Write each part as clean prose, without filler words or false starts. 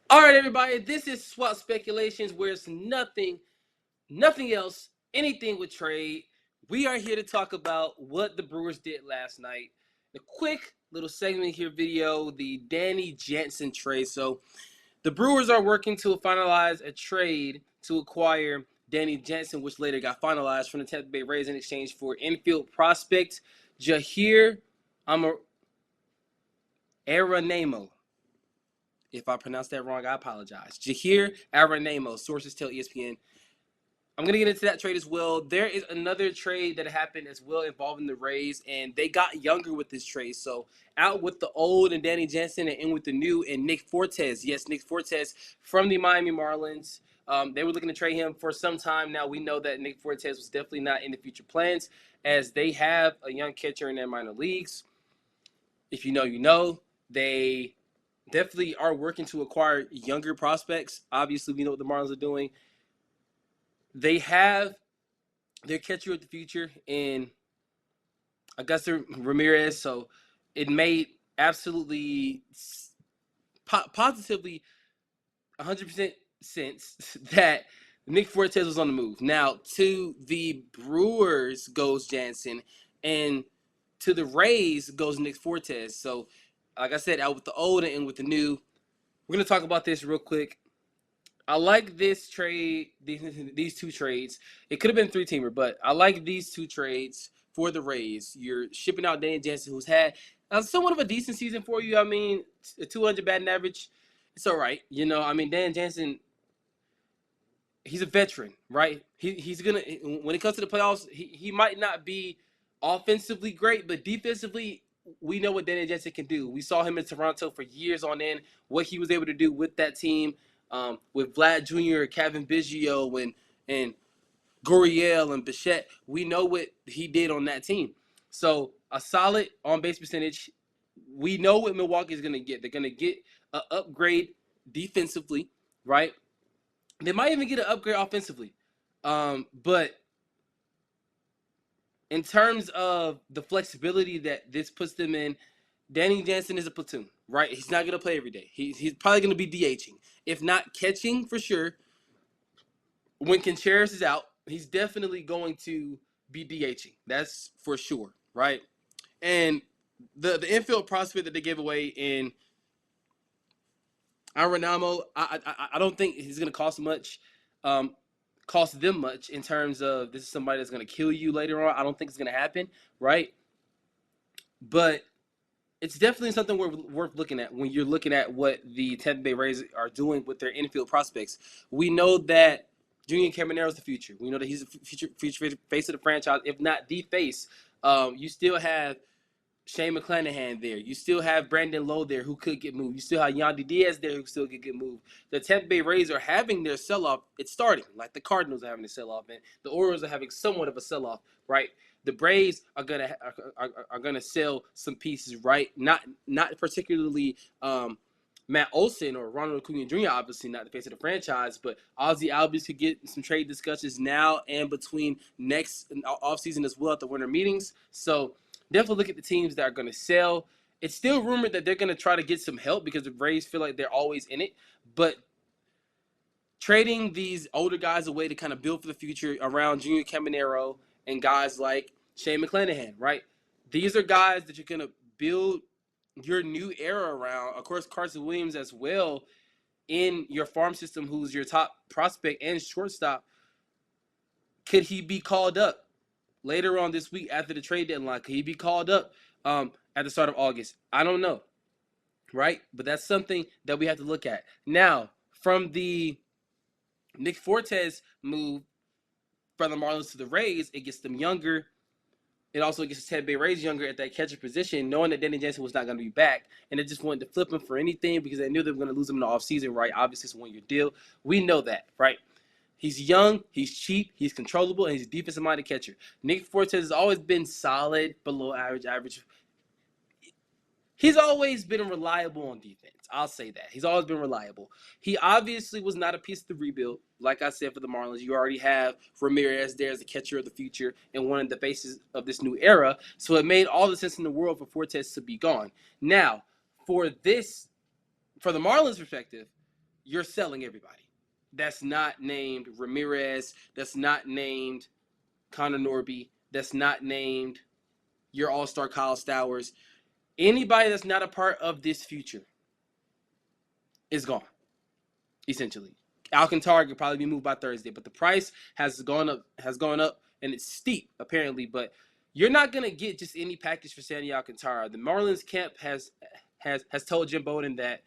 All right, everybody, this is Swap Speculations, where it's nothing else, anything with trade. We are here to talk about what the Brewers did last night. The quick little segment here video, the Danny Jansen trade. So the Brewers are working to finalize a trade to acquire Danny Jansen, which later got finalized from the Tampa Bay Rays in exchange for infield prospect Jahir Aranemo. If I pronounced that wrong, I apologize. Jahir Aranemo, sources tell ESPN. I'm going to get into that trade as well. There is another trade that happened as well involving the Rays, and they got younger with this trade. So out with the old and Danny Jansen and in with the new and Nick Fortes. Yes, Nick Fortes from the Miami Marlins. They were looking to trade him for some time now. We know that Nick Fortes was definitely not in the future plans as they have a young catcher in their minor leagues. If you know, you know. They definitely are working to acquire younger prospects. Obviously, we know what the Marlins are doing. They have their catcher of the future in Augusta Ramirez, so it made absolutely positively 100% sense that Nick Fortes was on the move. Now, to the Brewers goes Jansen, and to the Rays goes Nick Fortes. So, like I said, out with the old and in with the new. We're going to talk about this real quick. I like this trade, these two trades. It could have been three-teamer, but I like these two trades for the Rays. You're shipping out Danny Jansen, who's had somewhat of a decent season for you. I mean, a 200 batting average. It's all right. You know, I mean, Dan Jansen, he's a veteran, right? He's going to, when it comes to the playoffs, he might not be offensively great, but defensively, we know what Danny Jansen can do. We saw him in Toronto for years on end, what he was able to do with that team. With Vlad Jr., Kevin Biggio, and Gurriel and Bichette, we know what he did on that team. So a solid on-base percentage. We know what Milwaukee is going to get. They're going to get an upgrade defensively, right? They might even get an upgrade offensively. But in terms of the flexibility that this puts them in, Danny Jansen is a platoon, right? He's not going to play every day. He's probably going to be DHing. If not catching, for sure. When Contreras is out, he's definitely going to be DHing. That's for sure, right? And the infield prospect that they gave away in Arenamo, I don't think he's going to cost much, cost them much in terms of this is somebody that's going to kill you later on. I don't think it's going to happen, right? But it's definitely something worth looking at when you're looking at what the Tampa Bay Rays are doing with their infield prospects. We know that Junior Caminero is the future. We know that he's the future face of the franchise, if not the face. You still have Shane McClanahan there. You still have Brandon Lowe there who could get moved. You still have Yandy Diaz there who still could get moved. The Tampa Bay Rays are having their sell-off. It's starting, like the Cardinals are having a sell-off, and the Orioles are having somewhat of a sell-off, right? The Braves are gonna sell some pieces, right? Not particularly Matt Olson or Ronald Acuna Jr. Obviously not the face of the franchise, but Ozzie Albies could get some trade discussions now and between next offseason as well at the winter meetings. So definitely look at the teams that are going to sell. It's still rumored that they're going to try to get some help because the Braves feel like they're always in it, but trading these older guys away to kind of build for the future around Junior Caminero and guys like Shane McClanahan, right? These are guys that you're going to build your new era around. Of course, Carson Williams as well in your farm system, who's your top prospect and shortstop. Could he be called up later on this week after the trade deadline? Could he be called up at the start of August? I don't know, right? But that's something that we have to look at. Now, from the Nick Fortes move from the Marlins to the Rays, it gets them younger. It also gets the Tampa Bay Rays younger at that catcher position, knowing that Danny Jansen was not going to be back. And they just wanted to flip him for anything because they knew they were going to lose him in the offseason, right? Obviously, it's a one-year deal. We know that, right? He's young, he's cheap, he's controllable, and he's a defensive-minded catcher. Nick Fortes has always been solid, below average. He's always been reliable on defense. I'll say that. He's always been reliable. He obviously was not a piece of the rebuild. Like I said, for the Marlins, you already have Ramirez there as the catcher of the future and one of the faces of this new era. So it made all the sense in the world for Fortes to be gone. Now, for the Marlins perspective, you're selling everybody. That's not named Ramirez. That's not named Connor Norby. That's not named your all-star Kyle Stowers. Anybody that's not a part of this future is gone, essentially. Alcantara could probably be moved by Thursday, but the price has gone up, and it's steep apparently. But you're not gonna get just any package for Sandy Alcantara. The Marlins camp has told Jim Bowden that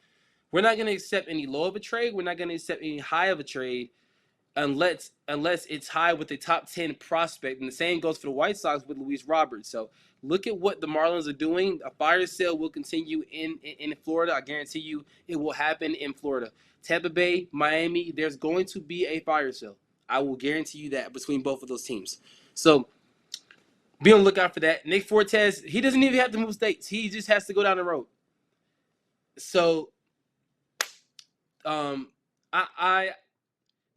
we're not gonna accept any low of a trade. We're not gonna accept any high of a trade unless it's high with a top 10 prospect. And the same goes for the White Sox with Luis Roberts. So look at what the Marlins are doing. A fire sale will continue in Florida. I guarantee you it will happen in Florida. Tampa Bay, Miami, there's going to be a fire sale. I will guarantee you that between both of those teams. So be on the lookout for that. Nick Fortes, he doesn't even have to move states. He just has to go down the road. So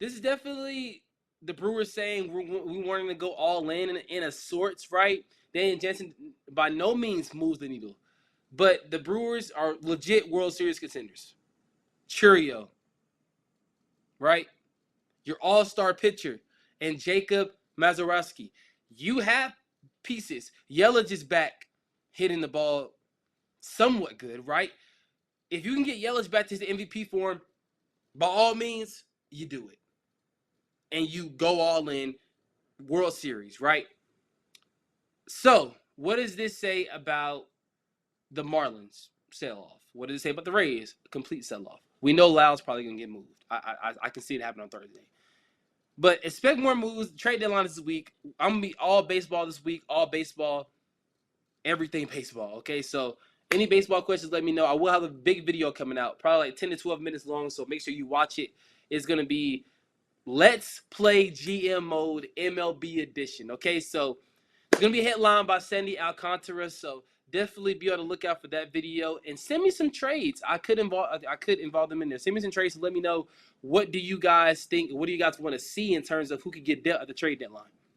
this is definitely the Brewers saying we wanting to go all in a sorts, right? Dan Jansen by no means moves the needle. But the Brewers are legit World Series contenders. Churio, right? Your all-star pitcher, and Jacob Mazurowski. You have pieces. Yelich is back hitting the ball somewhat good, right? If you can get Yelich back to his MVP form, by all means, you do it. And you go all in World Series, right? So, what does this say about the Marlins sell-off? What does it say about the Rays? A complete sell-off. We know Lyle's probably going to get moved. I can see it happen on Thursday. But expect more moves. Trade deadline this week. I'm going to be all baseball this week. All baseball. Everything baseball. Okay, so any baseball questions, let me know. I will have a big video coming out. Probably like 10 to 12 minutes long. So make sure you watch it. It's going to be Let's Play GM Mode MLB Edition. Okay, so it's going to be a headline by Sandy Alcantara. So definitely be on the lookout for that video. And send me some trades. I could involve them in there. Send me some trades and let me know, what do you guys think? What do you guys want to see in terms of who could get dealt at the trade deadline?